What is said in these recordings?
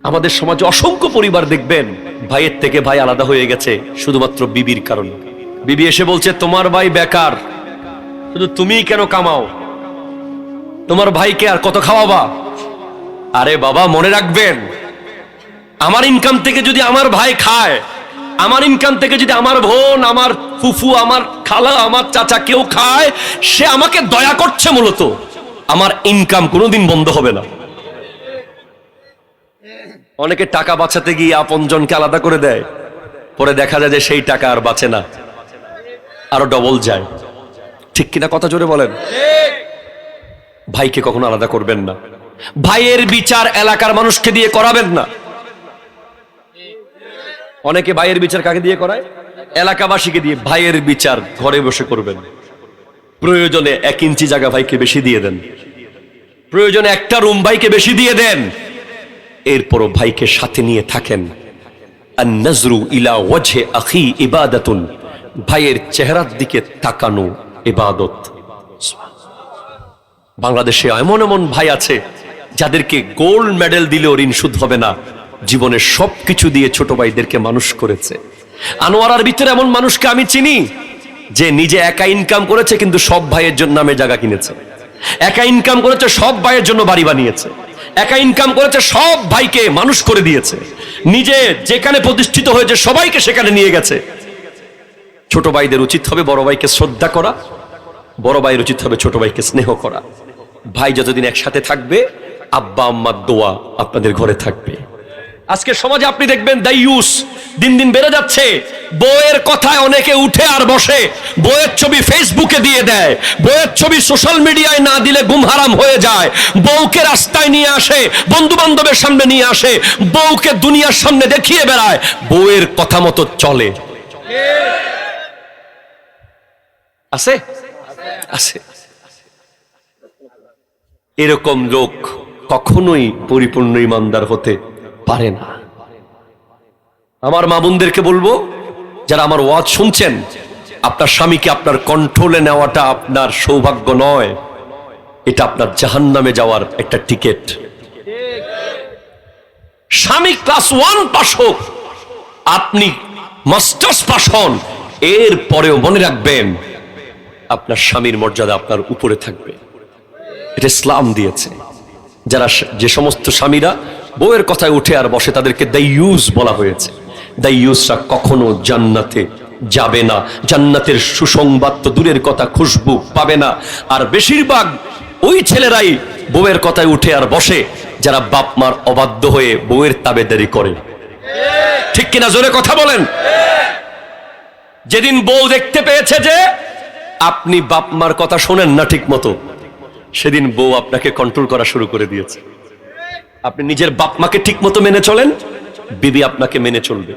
আমাদের সমাজে অসংখ্য পরিবার দেখবেন ভাইয়ের থেকে ভাই আলাদা হয়ে গেছে শুধুমাত্র বিবির কারণে। বিবি এসে বলছে তোমার ভাই বেকার, শুধু তুমিই কেন কামাও, তোমার ভাইকে আর কত খাওয়াবা? আরে বাবা, মনে রাখবেন, আমার ইনকাম থেকে যদি আমার ভাই খায়, আমার ইনকাম থেকে যদি আমার বোন, আমার ফুফু, আমার খালা, আমার চাচা কেউ খায়, সে আমাকে দয়া করছে। মূলত আমার ইনকাম কোনোদিন বন্ধ হবে না। অনেকে টাকা বাঁচাতে গিয়ে আপনজনকে আলাদা করে দেয়, পরে দেখা যায় যে সেই টাকা আর বাঁচে না, আরো ডবল যায়। ঠিক কিনা? কথা জোরে বলেন। ভাইকে কখনো আলাদা করবেন না। ভাইয়ের বিচার এলাকার মানুষকে দিয়ে করাবেন না। অনেকে ভাইয়ের বিচার কাকে দিয়ে করায়? এলাকাবাসীকে দিয়ে। ভাইয়ের বিচার ঘরে বসে করবেন। প্রয়োজনে 1 ইঞ্চি জায়গা ভাইকে বেশি দিয়ে দেন, প্রয়োজনে একটা রুম ভাইকে বেশি দিয়ে দেন, এরপরও ভাইকে সাথে নিয়ে থাকেন। আন-নাজরু ইলা ওয়াজহি আখি ইবাদাতুন, ভাইয়ের চেহারার দিকে তাকানো ইবাদত। বাংলাদেশে এমন এমন ভাই আছে যাদেরকে গোল্ড মেডেল দিলেও ঋণ শোধ হবে না, জীবনের সবকিছু দিয়ে ছোট ভাইদেরকে মানুষ করেছে। আনোয়ারার ভিতরে এমন মানুষকে আমি চিনি যে নিজে একা ইনকাম করেছে, কিন্তু সব ভাইয়ের জন্য নামে জায়গা কিনেছে। একা ইনকাম করেছে, সব ভাইয়ের জন্য বাড়ি বানিয়েছে। একা ইনকাম করেছে, সব ভাইকে মানুষ করে দিয়েছে। নিজে যেখানে প্রতিষ্ঠিত হয়েছে সবাইকে সেখানে নিয়ে গেছে। ছোট ভাইদের উচিত হবে বড় ভাইকে শ্রদ্ধা করা, বড় ভাইয়ের উচিত হবে ছোট ভাইকে স্নেহ করা। ভাই যতদিন একসাথে থাকবে, আব্বা আম্মার দোয়া আপনাদের ঘরে থাকবে। আজকে সমাজে আপনি দেখবেন দাইয়ুস দিন দিন বেড়ে যাচ্ছে। বউয়ের কথায় অনেকে উঠে আর বসে, বউয়ের ছবি ফেসবুকে দিয়ে দেয়, বউয়ের ছবি সোশ্যাল মিডিয়ায় না দিলে গুম হারাম হয়ে যায়। বউকে রাস্তায় নিয়ে আসে, বন্ধু বান্ধবের সামনে নিয়ে আসে, বউকে দুনিয়ার সামনে দেখিয়ে বেড়ায়, বউয়ের কথা মতো চলে। আছে আছে এরকম লোক কখনোই পরিপূর্ণ ইমানদার হতে পারে না। আমার মা বোনদেরকে বলবো, যারা আমার ওয়াজ শুনছেন, আপনার স্বামীকে আপনার কন্ট্রোলে নেওয়াটা আপনার সৌভাগ্য নয়, এটা আপনার জাহান্নামে যাওয়ার একটা টিকিট। স্বামী ক্লাস 1 পাস হোক, আপনি মাস্টার্স পাস হন, এর পরেও মনে রাখবেন আপনার স্বামীর মর্যাদা আপনার উপরে থাকবে। এটা ইসলাম দিয়েছে। যারা যে সমস্ত স্বামীরা বউয়ের কথায় উঠে আর বসে, তাদেরকে দাইয়ুস বলা হয়েছে। দাইয়ুসরা কখনো জান্নাতে যাবে না। জান্নাতের সুসংবাদ তো দূরের কথা, খুশবু পাবে না। আর বেশিরভাগ ওই ছেলেরাই বউয়ের কথায় উঠে আর বসে যারা বাপ মার অবাধ্য হয়ে বউয়ের তাবেদারি করে। ঠিক কিনা? জোরে কথা বলেন। যেদিন বউ দেখতে পেয়েছে যে আপনি বাপ মার কথা শোনেন না ঠিক মতো, সেদিন বউ আপনাকে কন্ট্রোল করা শুরু করে দিয়েছে। আপনি নিজের বাপ মাকে ঠিক মতো মেনে চলেন, বিবি আপনাকে মেনে চলবে।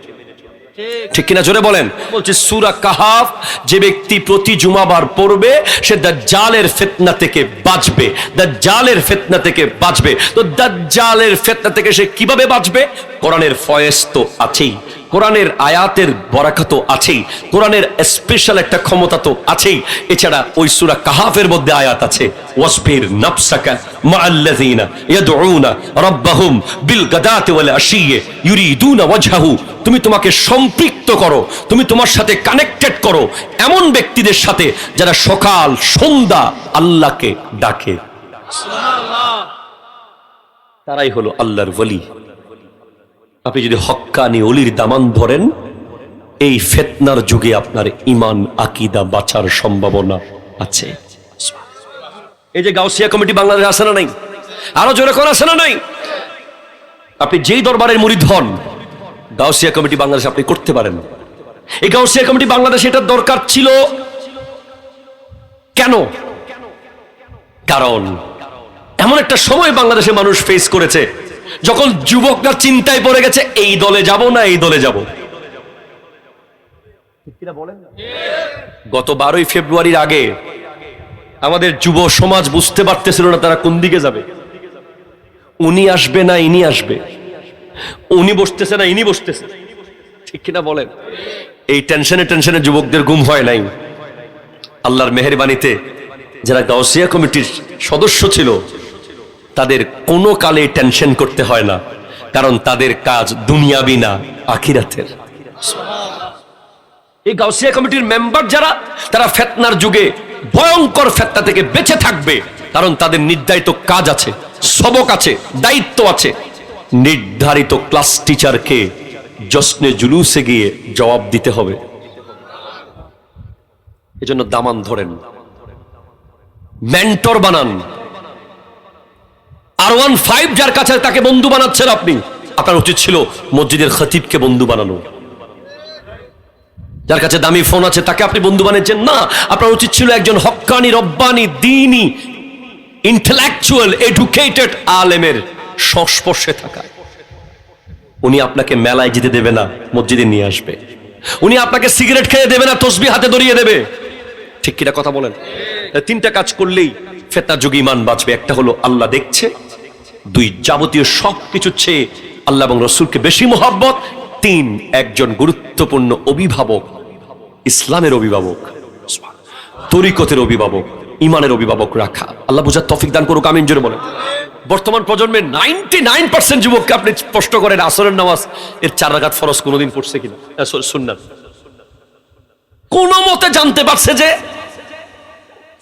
ঠিক কিনা? জোরে বলেন। বলছে সূরা কাহাফ, যে ব্যক্তি প্রতি জুমাবার পড়বে সে দাজ্জালের ফিতনা থেকে বাঁচবে। দাজ্জালের ফিতনা থেকে বাঁচবে। তো দাজ্জালের ফিতনা থেকে সে কিভাবে বাঁচবে? কোরআনের ফয়েজ তো আছেই, কোরআনের আয়াতের বরাকত আছেই, কোরআনের স্পেশাল একটা ক্ষমতা তো আছেই। এছাড়া ওই সূরা কাহাফের মধ্যে আয়াত আছে, ওয়াসবির নাফসাকা মাআল্লাযিনা ইয়াদউনা রাব্বাহুম বিল গাদাতি ওয়াল আশিয়্যি ইউরিদুনা ওয়াজহাহু। তুমি তোমাকে সম্পৃক্ত করো, তুমি তোমার সাথে কানেক্টেড করো এমন ব্যক্তিদের সাথে যারা সকাল সন্ধ্যা আল্লাহকে ডাকে। সুবহানাল্লাহ। তারাই হলো আল্লাহর ওলি। আপনি যদি হক্কানি ওলির দামান ধরেন, এই ফিতনার যুগে আপনার ঈমান আকীদা বাঁচার সম্ভাবনা আছে। এই যে গাউসিয়া কমিটি বাংলাদেশে আছে না নাই? আরো জোরে করে আছে না নাই? আপনি যেই দরবারের মুরিদ হন, গাউসিয়া কমিটি বাংলাদেশে আপনি করতে পারেন। এই গাউসিয়া কমিটি বাংলাদেশে এটা দরকার ছিল কেন? কারণ এমন একটা সময় বাংলাদেশে মানুষ ফেস করেছে যখন যুবকরা চিন্তায় পড়ে গেছে, এই দলে যাব না এই দলে যাব। গত 12ই ফেব্রুয়ারির আগে আমাদের যুব সমাজ বুঝতে পারতেছিল না তারা কোন দিকে যাবে। উনি আসবে না ইনি আসবে, উনি বসতেছে না ইনি বসতেছে। ঠিক কিনা বলেন? এই টেনশনে যুবকদের ঘুম হয় নাই। আল্লাহর মেহেরবানিতে যারা গাউসিয়া কমিটির সদস্য ছিল, তাদের কোনো কালে টেনশন করতে হয় না। কারণ তাদের কাজ দুনিয়াবি না, আখিরাতের। এই গাউসিয়া কমিটির মেম্বার যারা, তারা ফিতনার যুগে ভয়ঙ্কর ফিতনা থেকে বেঁচে থাকবে, কারণ তাদের নির্ধারিত কাজ আছে, সবক আছে, দায়িত্ব আছে। নির্ধারিত ক্লাস টিচারকে জশ্নে জুলুসে গিয়ে জবাব দিতে হবে। এজন্য দামান ধরেন, মেন্টর বানান। R15 যার কাছে, তাকে বন্ধু বানাচ্ছেন আপনি। আপনার উচিত ছিল মসজিদের খতিবকে বন্ধু বানানো। যার কাছে দামি ফোন আছে তাকে আপনি বন্ধু বানিয়েছেন না। আপনার উচিত ছিল একজন হক্কানি, রব্বানি, দ্বীনি, ইন্টেলেকচুয়াল, এডুকেটেড আলেমের সংস্পর্শে থাকা। উনি আপনাকে মেলায় যেতে দেবে না, মসজিদে নিয়ে আসবে। উনি আপনাকে সিগারেট খেয়ে দেবে না, তসবিহ হাতে ধরিয়ে দেবে। ঠিক কিনা কথা বলেন? তিনটা কাজ করলেই ফিতনার যুগে ঈমান বাঁচবে। একটা হলো আল্লাহ দেখছে, দুই যাবতীয় সবকিছু চেয়ে আল্লাহ এবং রাসূলকে বেশি মহব্বত, তিন একজন গুরুত্বপূর্ণ অভিভাবক, ইসলামের অভিভাবক, তরিকতের অভিভাবক, ঈমানের অভিভাবক রাখা। আল্লাহ বুঝার তৌফিক দান করুক, আমিন জোরে বলেন। বর্তমান প্রজন্মের 99% যুবককে আপনি স্পষ্ট করেন আসরের নামাজ এর 4 রাকাত ফরজ কোনোদিন পড়ছে কিনা, সুন্নাত কোন মতে জানতে পারছে যে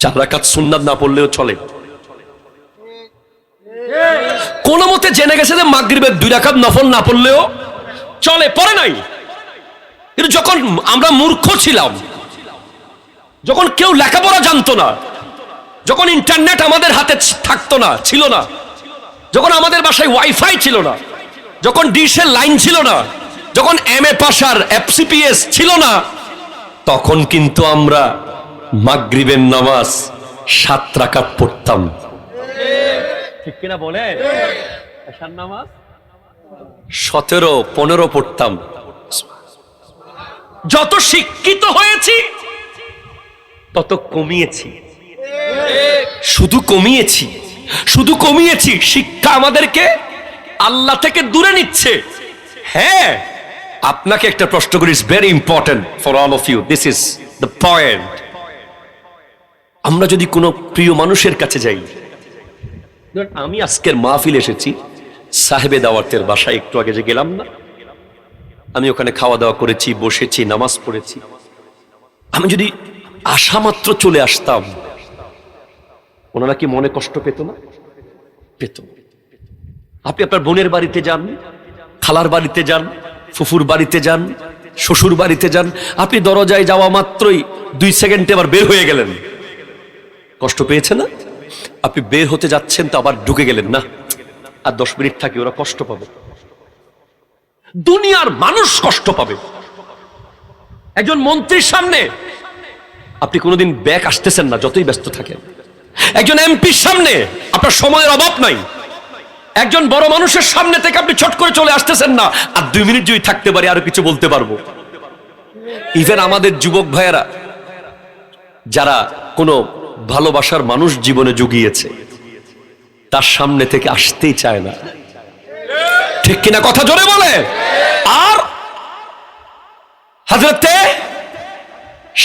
4 রাকাত সুন্নাত না পড়লেও চলে। কোন মতে জেনে গেছে যে মাগরিবের 2 রাকাত নফল না পড়লেও চলে, পড়ে নাই। কিন্তু যখন আমরা মূর্খ ছিলাম, যখন কেউ লেখাপড়া জানতো না, যখন ইন্টারনেট আমাদের হাতে থাকতো না, ছিল না, যখন আমাদের বাসায় ওয়াইফাই ছিল না, যখন ডিশের লাইন ছিল না, যখন MA পাস আর FCPS ছিল না, তখন কিন্তু আমরা মাগরিবের নামাজ 7 রাকাত পড়তাম। ঠিক কিনা বলে? এশার নামাজ 17-15 পড়তাম। যত শিক্ষিত হয়েছি তত কমিয়েছি, শুধু কমিয়েছি, শুধু কমিয়েছি। শিক্ষা আমাদেরকে আল্লাহ থেকে দূরে নিচ্ছে। হ্যাঁ, আপনাকে একটা প্রশ্ন করি, it's very important for all of you, this is the point. আমরা যদি কোনো প্রিয় মানুষের কাছে যাই, আমি আজকের মাহফিল এসেছি সাহেবে দাওয়াতের বাসায়, একটু আগে যে গেলাম না, আমি ওখানে খাওয়া দাওয়া করেছি, বসেছি, নামাজ পড়েছি। আমি যদি আসা মাত্র চলে আসতাম, ওনারা কি মনে কষ্ট পেত না? পেত। আপনি আপনার বোনের বাড়িতে যান, খালার বাড়িতে যান, ফুফুর বাড়িতে যান, শ্বশুর বাড়িতে যান, আপনি দরজায় যাওয়া মাত্রই 2 সেকেন্ডে আবার বের হয়ে গেলেন, কষ্ট পেয়েছে না? আপনি বের হতে যাচ্ছেন তো আবার ঢুকে গেলেন, না আর 10 মিনিট থাকি, ওরা কষ্ট পাবে, দুনিয়ার মানুষ কষ্ট পাবে। একজন মন্ত্রীর সামনে আপনি কোনোদিন ব্যাক আসতেছেন না, যতই ব্যস্ত থাকেন। একজন এমপির সামনে আপনার সময়ের অভাব নাই। একজন বড় মানুষের সামনে থেকে আপনি ছট করে চলে আসতেছেন না, আর 2 মিনিট যদি থাকতে পারি আরো কিছু বলতে পারবো। ইভেন আমাদের যুবক ভাইয়েরা যারা কোনো ভালোবাসার মানুষ জীবনে জুগিয়েছে, তার সামনে থেকে আসতেই চায় না। ঠিক কিনা কথা জোরে বলে? আর হযরতে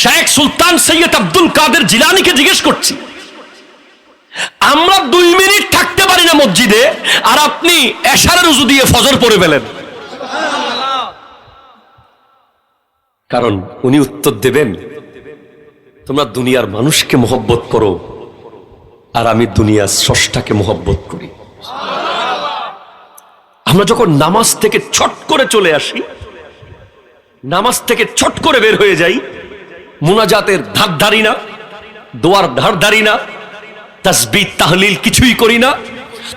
শেখ সুলতান সৈয়দ আব্দুল কাদের জিলানীকে জিজ্ঞেস করছি, আমরা 2 মিনিট থাকতে পারি না মসজিদে, আর আপনি এশারের উযু দিয়ে ফজর পড়ে ফেলেন। কারণ উনি উত্তর দেবেন, তোমরা দুনিয়ার মানুষকে মহব্বত করো, আর আমি দুনিয়ার স্রষ্টাকে মহব্বত করি। আমরা যখন নামাজ থেকে ছট করে চলে আসি, নামাজ থেকে ছট করে বের হয়ে যাই, মুনাজাতের ধার ধারি না, দোয়ার ধার ধারি না, তাসবিহ তাহলিল কিছুই করি না,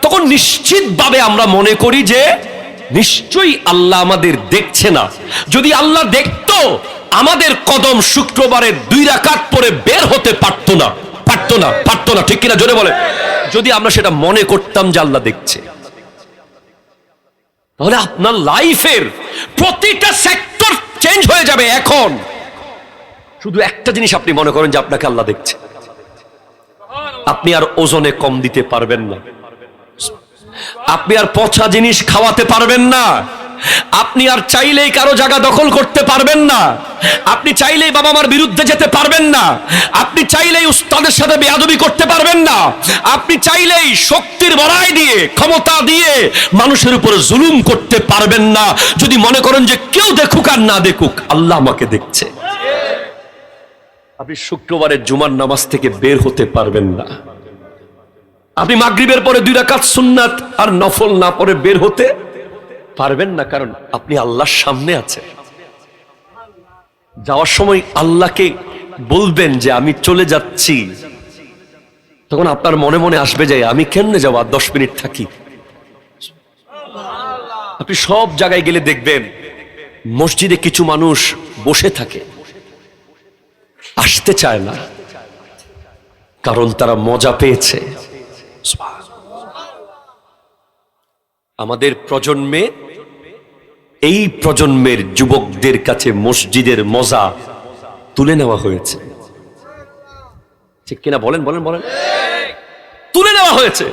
তখন নিশ্চিতভাবে আমরা মনে করি যে নিশ্চয়ই আল্লাহ আমাদের দেখছে না। যদি আল্লাহ দেখতো, আমাদের কদম শুক্রবারে 2 রাকাত পরে বের হতে পারতো না, পারতো না, পারতো না। ঠিক কিনা জোরে বলে? যদি আমরা সেটা মনে করতাম যে আল্লাহ দেখছে, তাহলে আপনার লাইফের প্রতিটা সেক্টর চেঞ্জ হয়ে যাবে। এখন শুধু একটা জিনিস আপনি মনে করেন যে আপনাকে আল্লাহ দেখছে, আপনি আর ওজনে কম দিতে পারবেন না, আপনি আর পচা জিনিস খাওয়াতে পারবেন না, আপনি আর চাইলেই কারো জায়গা দখল করতে পারবেন না, আপনি চাইলেই বাবা মার বিরুদ্ধে যেতে পারবেন না, আপনি চাইলেই উস্তাদের সাথে বেয়াদবি করতে পারবেন না, আপনি চাইলেই শক্তির বড়াই দিয়ে ক্ষমতা দিয়ে মানুষের উপর জুলুম করতে পারবেন না যদি মনে করেন যে কেউ দেখুক আর না দেখুক আল্লাহ আমাকে দেখছে। আপনি শুক্রবারের জুমার নামাজ থেকে বের হতে পারবেন না, আপনি মাগরিবের পরে 2 রাকাত সুন্নাত আর নফল না পড়ে বের হতে পারবেন না, কারণ আপনি আল্লাহর সামনে আছেন। যাওয়ার সময় আল্লাহকে বলবেন যে আমি চলে যাচ্ছি, তখন আপনার মনে মনে আসবে যে আমি কেমনে যাবো, আর 10 মিনিট থাকি। আপনি সব জায়গায় গেলে দেখবেন মসজিদে কিছু মানুষ বসে থাকে, আসতে চায় না, কারণ তারা মজা পেয়েছে। আমাদের প্রজন্মে, এই প্রজন্মের যুবকদের কাছে মসজিদের মজা তুলে নেওয়া হয়েছে, ঠিক কিনা বলেন বলেন বলেন? তুলে নেওয়া হয়েছে।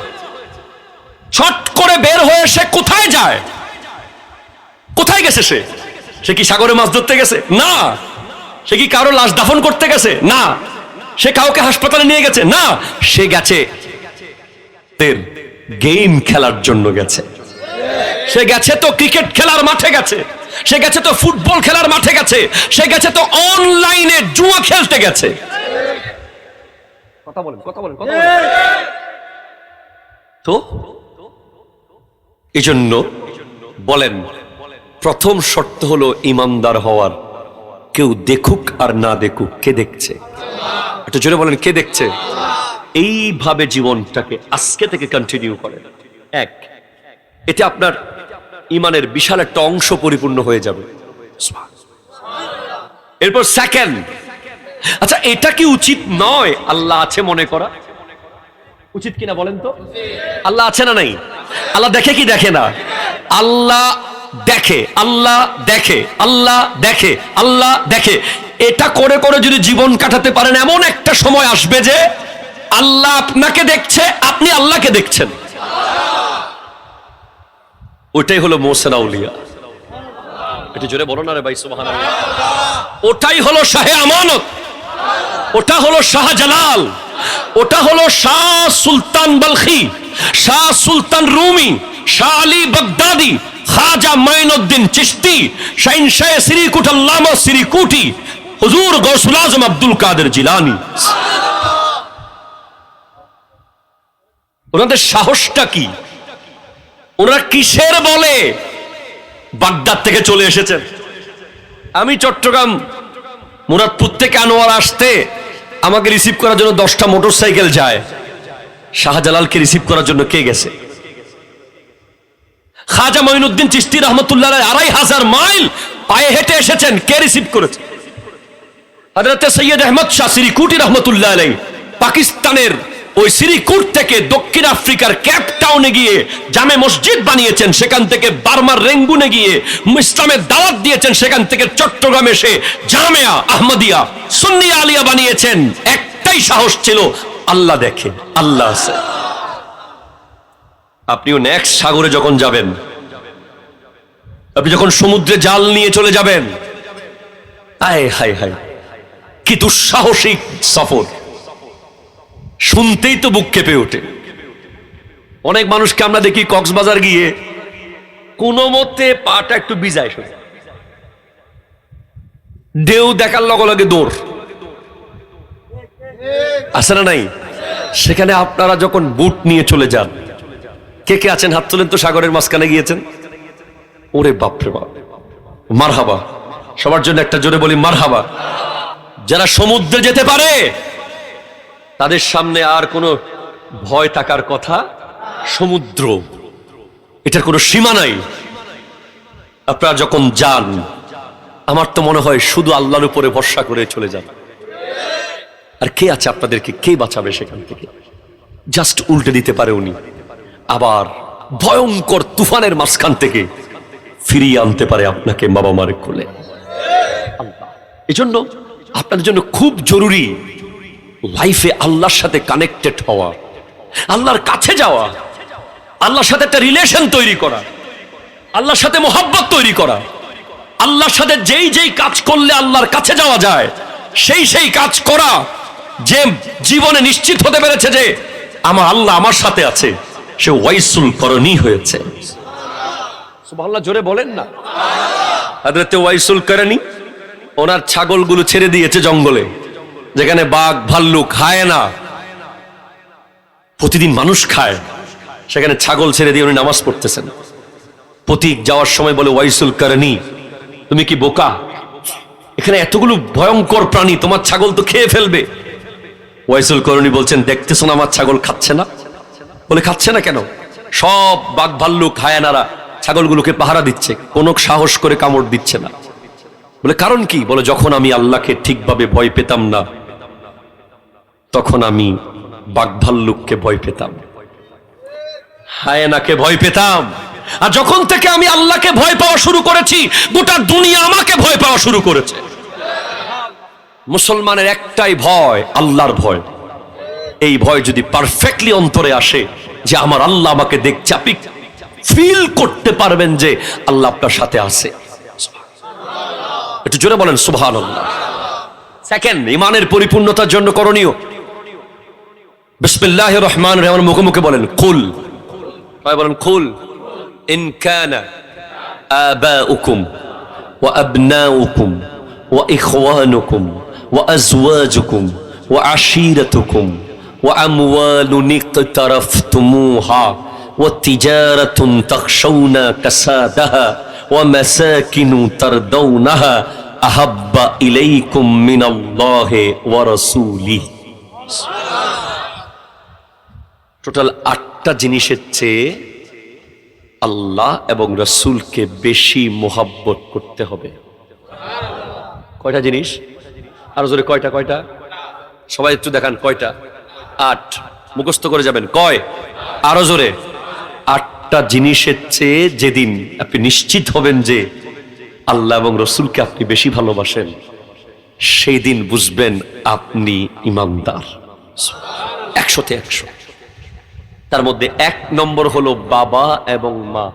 ছট করে বের হয়ে সে কোথায় যায়? কোথায় গেছে সে? সে কি সাগরে মাছ ধরতে গেছে? না। সে কি কারো লাশ দাফন করতে গেছে? না। সে কাউকে হাসপাতালে নিয়ে গেছে? না। সে গেছে গেম খেলার জন্য গেছে। সে গেছে তো ক্রিকেট খেলার মাঠে গেছে, সে গেছে তো ফুটবল খেলার মাঠে গেছে, সে গেছে তো অনলাইনে জুয়া খেলতে গেছে। কথা বলেন কথা বলেন কথা বলেন। তো এজন্য বলেন, প্রথম শর্ত হলো ইমানদার হওয়ার। কেউ দেখুক আর না দেখুক, কে দেখছে? একটু জোরে বলেন, কে দেখছে? এইভাবে জীবনটাকে আজকে থেকে কন্টিনিউ করেন। এক, এতে আপনার ইমানের বিশাল একটা অংশ পরিপূর্ণ হয়ে যাবে। এরপর সেকেন্ড, আচ্ছা এটা কি উচিত নয় আল্লাহ আছে মনে করা? উচিত কিনা বলেন তো? আল্লাহ আছে না নাই? আল্লাহ দেখে কি দেখে না? আল্লাহ দেখে, আল্লাহ দেখে, আল্লাহ দেখে, আল্লাহ দেখে। এটা করে করে যদি জীবন কাটাতে পারেন, এমন একটা সময় আসবে যে আল্লাহ আপনাকে দেখছে, আপনি আল্লাহকে দেখছেন। ওটাই হলো মোহসেন আউলিয়া। এটা জোরে বলো না রে ভাই, সুবহানাল্লাহ। ওটাই হলো শাহে আমানত, ওটা হলো শাহজালাল, ওটা হলো শাহ সুলতান বলখি, শাহ সুলতান রুমি, শাহ আলী বাগদাদি, খাজা মাইনুদ্দিন চিশতি, শাহিনশাহ সিরিকুট আল্লামা সিরিকুটি, হুজুর গৌসুল আজম আব্দুল কাদের জিলানী। ওনাদের সাহসটা কি? ওনারা কিসের বলে বাগদাদ থেকে চলে এসেছেন? আমি চট্টগ্রাম মুরাদপুর থেকে আনোয়ার আসতে আমাকে রিসিভ করার জন্য 10টা মোটরসাইকেল যায়। শাহজালালকে রিসিভ করার জন্য কে গেছে? খাজা মাইনুদ্দিন চিশতি রহমতুল্লাহ আলাইহি 2500 মাইল পায়ে হেঁটে এসেছেন, কে রিসিভ করেছে? হযরত সৈয়দ আহমদ শাহ সিরিকুটি রহমতুল্লাহ আলাইহি পাকিস্তানের ওই সিরিকুট থেকে দক্ষিণ আফ্রিকার কেপ টাউনে গিয়ে জামে মসজিদ বানিয়েছেন, সেখান থেকে বার্মার রেঙ্গুনে গিয়ে ইসলামের দাওয়াত দিয়েছেন, সেখান থেকে চট্টগ্রামে এসে জামিয়া আহমদিয়া সুন্নি আলিয়া বানিয়েছেন। একটাই সাহস ছিল, আল্লাহ দেখে, আল্লাহ আছে। আপনিও নেক্সট সাগরে যখন যাবেন, আপনি যখন সমুদ্রে জাল নিয়ে চলে যাবেন, আয় হায় হায় কি দুঃসাহসিক সফর! শুনতেই তো বুক কেঁপে ওঠে। অনেক মানুষকে আমরা দেখি কক্সবাজার গিয়ে কোনো মতে পাটা একটু ভিজায়, ঢেউ দেখার লগে লগে দৌড়, আছে না নাই? সেখানে আপনারা যখন বুট নিয়ে চলে যান, কে কে আছেন হাত তোলেন তো সাগরের মাঝখানে গিয়েছেন? ওরে বাপরে বাপ, মারহাবা। সবার জন্য একটা জোরে বলি মারহাবা। যারা সমুদ্রে যেতে পারে তাদের সামনে আর কোনো ভয় থাকার কথা? সমুদ্র, এটার কোনো সীমা নাই। আপনারা যখন যান, আমার তো মনে হয় শুধু আল্লাহর উপরে ভরসা করে চলে যান। আর কে আছে আপনাদেরকে, কে বাঁচাবে সেখান থেকে? জাস্ট উল্টে দিতে পারে উনি, আবার ভয়ঙ্কর তুফানের মাঝখান থেকে ফিরিয়ে আনতে পারে আপনাকে বাবা মার কোলে। এজন্য আপনাদের জন্য খুব জরুরি লাইফে আল্লাহর সাথে কানেক্টেড হওয়া, আল্লাহর কাছে যাওয়া, আল্লাহর সাথে একটা রিলেশন তৈরি করা, আল্লাহর সাথে মোহাব্বত তৈরি করা, আল্লাহর সাথে যেই যেই কাজ করলে আল্লাহর কাছে যাওয়া যায় সেই সেই কাজ করা। যে জীবনে নিশ্চিত হতে পেরেছে যে আমার আল্লাহ আমার সাথে আছে, সে ওয়াইসুল করণী হয়েছে। সুবহানাল্লাহ, জোরে বলেন না। হযরত ওয়াইসুল করণী ওনার ছাগলগুলো ছেড়ে দিয়েছে জঙ্গলে, যেখানে বাঘ ভাল্লুক হায়েনা প্রতিদিন মানুষ খায়, সেখানে ছাগল ছেড়ে দিয়ে উনি নামাজ পড়তেছেন। পথিক যাওয়ার সময় বলে, ওয়াইসুল করণী, তুমি কি বোকা? এখানে এতগুলো ভয়ঙ্কর প্রাণী, তোমার ছাগল তো খেয়ে ফেলবে। ওয়াইসুল করণী বলছেন, দেখতেছো না আমার ছাগল খাচ্ছে না? বলে, খাচ্ছে না কেন? সব বাঘ ভাল্লুক হায়ানারা ছাগলগুলোকে পাহারা দিচ্ছে, কোনো সাহস করে কামড় দিচ্ছে না। বলে, কারণ কি? বলে, যখন আমি আল্লাহকে ঠিকভাবে ভয় পেতাম না, তখন আমি বাঘ ভাল্লুককে ভয় পেতাম, হায়ানাকে ভয় পেতাম। আর যখন থেকে আমি আল্লাহকে ভয় পাওয়া শুরু করেছি, গোটা দুনিয়া আমাকে ভয় পাওয়া শুরু করেছে। মুসলমানের একটাই ভয়, আল্লাহর ভয়। এই ভয় যদি পারফেক্টলি অন্তরে আসে যে আমার আল্লাহ আমাকে দেখছে, আপনি ফিল করতে পারবেন যে আল্লাহ আপনার সাথে আছে। একটু জোরে বলেন সুবহানাল্লাহ। সেকেন্ড, ইমানের পরিপূর্ণতার জন্য করণীয়, বিসমিল্লাহির রহমানির রহিম, মুখে মুখে বলেন কুল। সবাই বলেন কুল। ইন কানা আবাউকুম ওয়া আবনাউকুম ওয়া ইখওয়ানুকুম ওয়া আজওয়াজুকুম ওয়া আশীরাতুকুম ওয়া আমওয়ালুন ইকতারাফতুমুহা ওয়া তিজারাতুন তাখশাউনা কাসাদাহা ওয়া মাসাকিনু তারদাউনাহা আহাব্বা ইলাইকুম মিনাল্লাহি ওয়া রাসূলিহি। টোটাল 8টা জিনিসের চেয়ে আল্লাহ এবং রাসূলকে বেশি মোহাব্বত করতে হবে। কয়টা জিনিস? আরো জোরে কয়টা? কয়টা? সবাই একটু দেখান কয়টা? 8। মুখস্থ করে যাবেন। কয়? আরো জোরে। 8টা জিনিসের চেয়ে যেদিন আপনি নিশ্চিত হবেন যে আল্লাহ এবং রাসূলকে আপনি বেশি ভালোবাসেন, সেই দিন বুঝবেন আপনি ঈমানদার। 100তে 100। তার মধ্যে 1 নম্বর হলো বাবা এবং মা।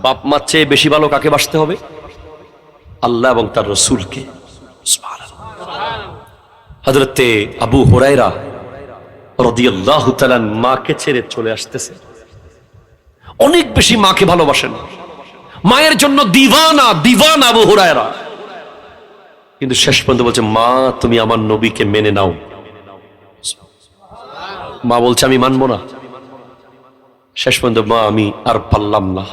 বাপ মা চেয়ে বেশি ভালো কাকে বাসতে হবে? আল্লাহ এবং তার রাসূলকে। হযরতে আবু হুরায়রা রাদিয়াল্লাহু তাআলা মাকে ছেড়ে চলে আসতেছে, অনেক বেশি মাকে ভালোবাসেন, মায়ের জন্য দিওয়ানা দিওয়ানা আবু হুরায়রা। কিন্তু শেষ পর্যন্ত বলছে, মা তুমি আমার নবীকে মেনে নাও। মা বলছে, আমি মানবো না। শেষ পর্যন্ত, মা আমি আর পারলাম না,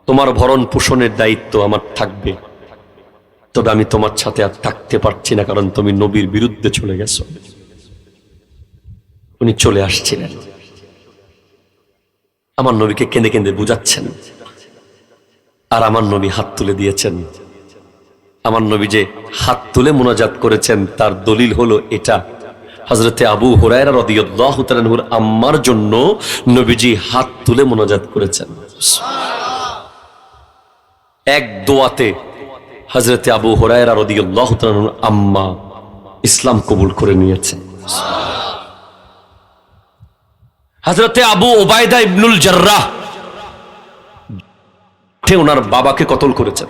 তোমার ভরণ পোষণের দায়িত্ব আমার থাকবে, তবে আমি তোমার সাথে আর থাকতে পারছি না, কারণ তুমি নবীর বিরুদ্ধে চলে গেছো। উনি চলে আসছিলেন, আমার নবীকে কেঁদে কেঁদে বুঝাচ্ছেন, আর আমার নবী হাত তুলে দিয়েছেন। আমার নবী যে হাত তুলে মুনাজাত করেছেন তার দলিল হলো এটা। হযরতে আবু হুরায়রা রাদিয়াল্লাহু তাআলা আনহুর আম্মার জন্য নবীজি হাত তুলে মুনাজাত করেছেন। এক দোয়াতে হযরতে আবু হুরায়রা রাদিয়াল্লাহু তাআলা আনহুর আম্মা ইসলাম কবুল করে নিয়েছে। হযরতে আবু উবাইদা ইবনুল জাররাহ ওনার বাবাকে কতল করেছেন।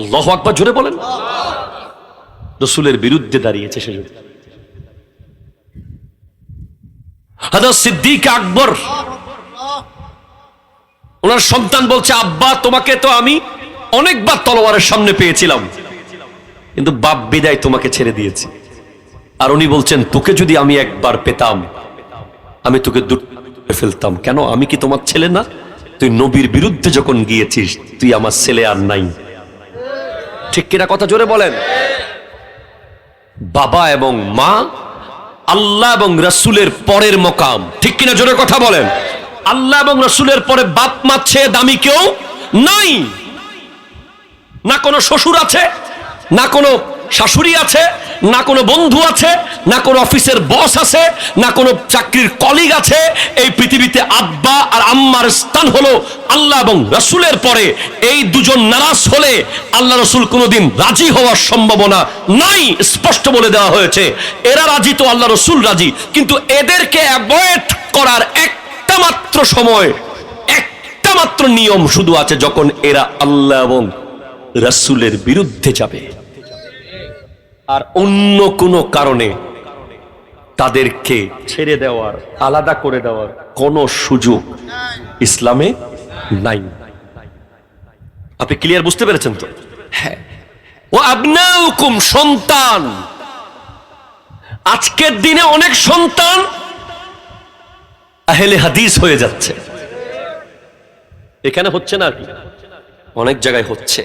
আল্লাহু আকবার, জোরে বলেন। রাসূলের বিরুদ্ধে দাঁড়িয়েছে সেজন্য। হযরত সিদ্দিক আকবর ওনার সন্তান বলছে, আব্বা তোমাকে তো আমি অনেকবার তলোয়ারের সামনে পেয়েছিলাম, কিন্তু বাপ বিদায় তোমাকে ছেড়ে দিয়েছি। আর উনি বলছেন, তোকে যদি আমি একবার পেতাম আমি তোকে দূর করে ফেলতাম। কেন? আমি কি তোমার ছেলে না? তুই নবীর বিরুদ্ধে যখন গিয়েছিস, তুই আমার ছেলে আর নাই। ঠিক কিনা? কথা জোরে বলেন। বাবা এবং মা আল্লাহ এবং রাসূলের পরের মকাম। ঠিক কিনা? জোরে কথা বলেন। আল্লাহ এবং রাসূলের পরে বাপ মা চেয়ে দামি কেউ নাই। না কোনো শ্বশুর আছে, না কোনো শাশুড়ি আছে, না কোনো বন্ধু আছে, না কোনো অফিসের বস আছে, না কোনো চাকরির কলিগ আছে। এই পৃথিবীতে আব্বা আর আম্মার স্থান হলো আল্লাহ এবং রাসূলের পরে। এই দুজন নারাজ হলে আল্লাহ রাসূল কোনোদিন রাজি হওয়ার সম্ভাবনা নাই, স্পষ্ট বলে দেওয়া হয়েছে। এরা রাজি তো আল্লাহ রাসূল রাজি, কিন্তু এদেরকে অ্যাভয়েড করার একটা মাত্র সময়, একটা মাত্র নিয়ম শুধু আছে, যখন এরা আল্লাহ এবং রাসূলের বিরুদ্ধে যাবে। আর অন্য কোনো কারণে তাদেরকে ছেড়ে দেওয়ার, আলাদা করে দেওয়ার কোনো সুযোগ ইসলামে নাই। আপনি ক্লিয়ার বুঝতে পেরেছেন তো? হ্যাঁ। ও আবনাউকুম, সন্তান। আজকের দিনে অনেক সন্তান আহলে হাদিস হয়ে যাচ্ছে। এখানে হচ্ছে না, কি অনেক জায়গায় হচ্ছে।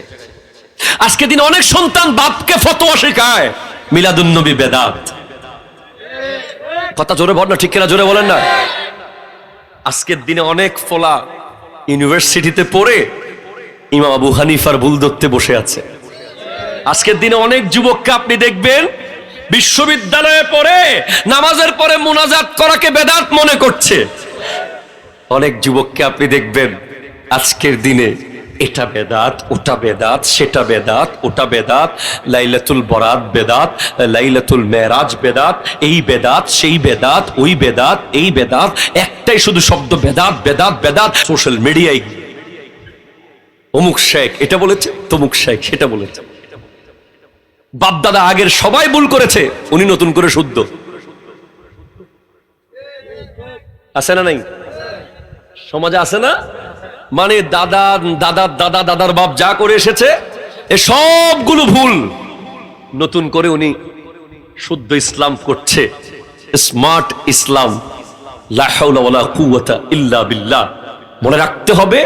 আজকের দিনে অনেক সন্তান বাপকে ফতোয়া শেখায় মিলাদুন নবী বেদাত। কথা জোরে বল না, ঠিক কিনা জোরে বলেন না। আজকের দিনে অনেক ফোলা ইউনিভার্সিটিতে পড়ে ইমাম আবু হানিফার ভুল ধরতে বসে আছে। আজকের দিনে অনেক যুবককে আপনি দেখবেন বিশ্ববিদ্যালয়ে পড়ে নামাজের পরে মুনাজাত করাকে বেদাত মনে করছে। অনেক যুবককে আপনি দেখবেন আজকের দিনে এটা বেদাত, ওটা বেদাত, সেটা বেদাত, ওটা বেদাত, লাইলাতুল বরাত বেদাত, লাইলাতুল মেরাজ বেদাত, এই বেদাত, সেই বেদাত, ওই বেদাত, এই বেদাত, একটাই শুধু শব্দ বেদাত, বেদাত, বেদাত। সোশ্যাল মিডিয়ায় অমুক শেখ এটা বলেছে, তমুক শেখ সেটা বলেছে। বাপ দাদা আগের সবাই ভুল করেছে, উনি নতুন করে শুদ্ধ। আছে না নাই? সমাজে আছে না? মানে দাদা দাদার দাদা দাদার বাপ যা করে এসেছে এ সবগুলো ভুল, নতুন করে উনি শুদ্ধ ইসলাম করছে, স্মার্ট ইসলাম। লা হাওলা ওয়ালা কুওয়াতা ইল্লা বিল্লাহ। মনে রাখতে হবে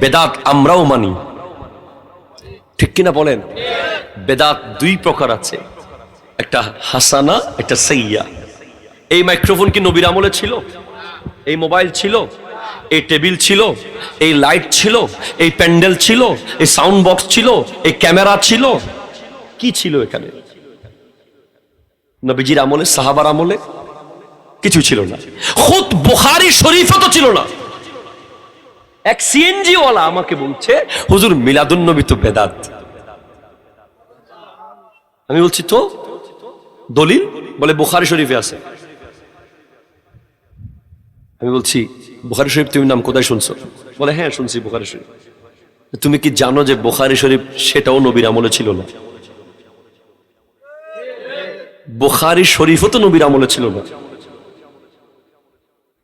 বেদাত আমরাও মানি, ঠিক কিনা বলেন? বেদাত দুই প্রকার আছে, একটা হাসানা, একটা সাইয়্যা। এই মাইক্রোফোন কি নবীর আমলে ছিল? এই মোবাইল ছিল? এই টেবিল ছিল? এই লাইট ছিল? এই প্যান্ডেল ছিল? এই সাউন্ড বক্স ছিল? এই ক্যামেরা ছিল? কি ছিল এখানে? নবীজির আমলে, সাহাবার আমলে কিছু ছিল না। খুদ বুখারী শরীফও তো ছিল না। এক সিএনজি ওয়ালা আমাকে বলছে, হুজুর মিলাদুন নবী তো বেদাত। আমি বলছি তো দলিল? বলে বুখারী শরীফে আছে। আমি বলছি বুখারী শরীফ তুমি নাম কোথায় শুনছো? বলে হ্যাঁ শুনছি বুখারী শরীফ। তুমি কি জানো যে বুখারী শরীফ সেটাও নবীর আমলে ছিল না? বুখারী শরীফও তো নবীর আমলে ছিল না।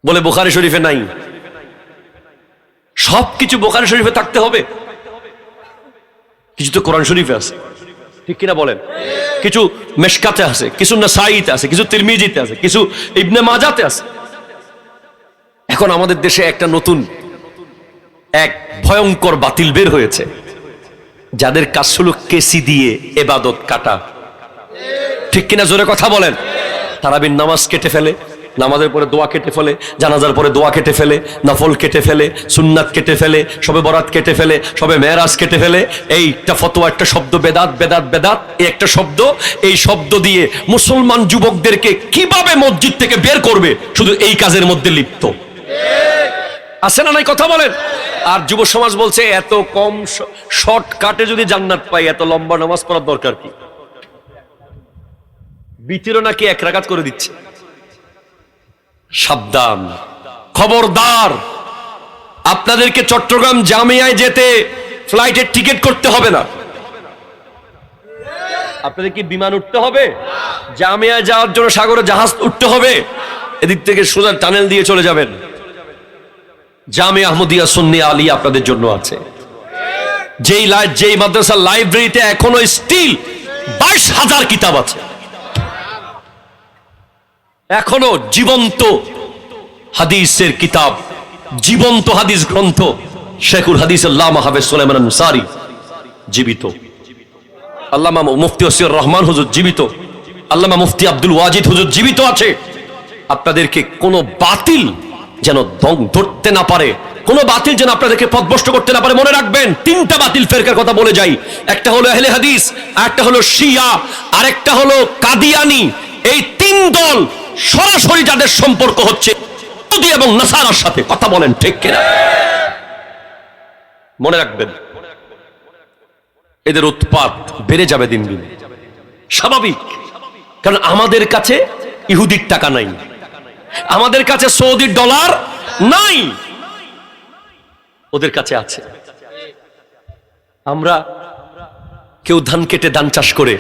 বলে বুখারী শরীফে নাই। সবকিছু বুখারী শরীফে থাকতে হবে? কিছু তো কোরআন শরীফে আছে, ঠিক কিনা বলেন? কিছু মেশকাতে আছে, কিছু নাসাঈতে আছে, কিছু তিরমিজিতে আছে, কিছু ইবনে মাজাতে আছে। এখন আমাদের দেশে একটা নতুন এক ভয়ঙ্কর বাতিল বের হয়েছে, যাদের কাজ হলো কেসি দিয়ে ইবাদত কাটা, ঠিক কিনা জোরে কথা বলেন? তারাবির নামাজ কেটে ফেলে, নামাজের পরে দোয়া কেটে ফেলে, জানাজার পরে দোয়া কেটে ফেলে, নফল কেটে ফেলে, সুন্নাত কেটে ফেলে, শবে বরাত কেটে ফেলে, শবে মেরাজ কেটে ফেলে। এইটা ফতোয়া, একটা শব্দ বেদাত, বেদাত, বেদাত, এই একটা শব্দ। এই শব্দ দিয়ে মুসলমান যুবকদেরকে কিভাবে মসজিদ থেকে বের করবে, শুধু এই কাজের মধ্যে লিপ্ত। আছে না নাই? কথা বলেন। আর যুব সমাজ বলছে এত কম শর্টকাটে যদি জান্নাত পাই, এত লম্বা নামাজ পড়ার দরকার কি? বিতিরও নাকি এক রাকাত করে দিচ্ছে। সাবধান, খবরদার। আপনাদেরকে চট্টগ্রাম জামিয়ায় যেতে ফ্লাইটের টিকিট করতে হবে না। আপনাদের কি বিমান উঠতে হবে? জামিয়ায় যাওয়ার জন্য সাগরে জাহাজ উঠতে হবে? এদিক থেকে সোজা টানেল দিয়ে চলে যাবেন। জামিয়া আহমদিয়া সুন্নিয়া আলিয়া আপনাদের জন্য আছে। যেই মাদ্রাসার লাইব্রেরিতে এখনো স্টিল 22,000 কিতাব আছে, এখনো জীবন্ত হাদিসের কিতাব, জীবন্ত হাদিস গ্রন্থ। শেখুল হাদিস আল্লামা হাফেজ সুলাইমান আনসারী জীবিত, আল্লামা মুফতি ওসিউর রহমান হুজুর জীবিত, আল্লামা মুফতি আব্দুল ওয়াজিদ হুজুর জীবিত আছে। আপনাদেরকে কোনো বাতিল যেন ধরতে না পারে, কোনো বাতিল যেন আপনাদেরকে পথভ্রষ্ট করতে না পারে। মনে রাখবেন, 3টা বাতিল ফেরকার কথা বলে যাই। একটা হলো আহলে হাদিস, আরেকটা হলো শিয়া, আরেকটা হলো কাদিয়ানি। এই 3 দল সরাসরি যাদের সম্পর্ক হচ্ছে ইহুদি এবং নাসারার সাথে। কথা বলেন ঠিক কিনা? মনে রাখবেন, এদের উৎপাত বেড়ে যাবে দিন দিন, স্বাভাবিক। কারণ আমাদের কাছে ইহুদির টাকা নাই, আমাদের কাছে সৌদির ডলার নাই, ওদের কাছে আছে। আমরা কেউ ধান কেটে ধান চাষ করে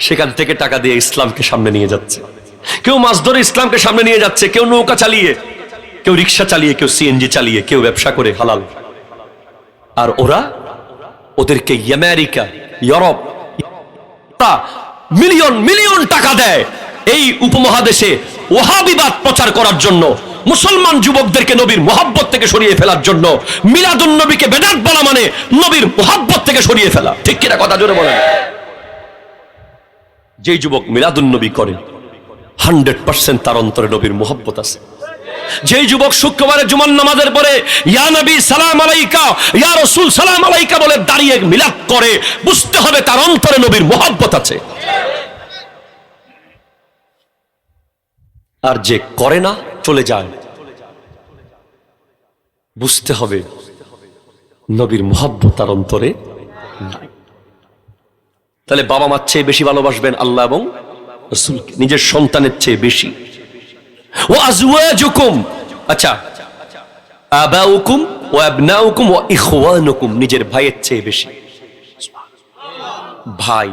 সেখান থেকে টাকা দিয়ে ইসলামকে সামনে নিয়ে যাচ্ছে, কেউ মাছ ধরে ইসলামকে সামনে নিয়ে যাচ্ছে, কেউ নৌকা চালিয়ে, কেউ রিক্সা চালিয়ে, কেউ সিএনজি চালিয়ে, কেউ ব্যবসা করে হালাল। আর ওরা ওদেরকে আমেরিকা, ইউরোপ মিলিয়ন মিলিয়ন টাকা দেয় এই উপমহাদেশে ওয়াহাবিবাদ প্রচার করার জন্য, মুসলমান যুবকদেরকে নবীর মুহাব্বত থেকে সরিয়ে ফেলার জন্য। মিলাদুন নবীকে বেদাত বলা মানে নবীর মুহাব্বত থেকে সরিয়ে ফেলা, ঠিক কিনা কথা জোরে বলেন। যে যুবক মিলাদুন নবী করে 100% তার অন্তরে নবীর মুহাব্বত আছে। যেই যুবক শুক্রবারে জুমার নামাজের পরে ইয়া নবী সালাম আলাইকা, ইয়া রাসূল সালাম আলাইকা বলে দাঁড়িয়ে মিলাদ করে, বুঝতে হবে তার অন্তরে নবীর মুহাব্বত আছে। আর যে করে না, চলে যায়, বুঝতে হবে নবীর মুহাব্বত তার অন্তরে নাই। তাহলে বাবা মার চেয়ে বেশি ভালোবাসবেন আল্লাহ এবং রাসূলকে, নিজের সন্তানের চেয়ে বেশি। ওয়া আজওয়াজুকুম, আচ্ছা, আবাউকুম ওয়া আবনাউকুম ওয়া ইখওয়ানুকুম, নিজের ভাইয়ের চেয়ে বেশি। ভাই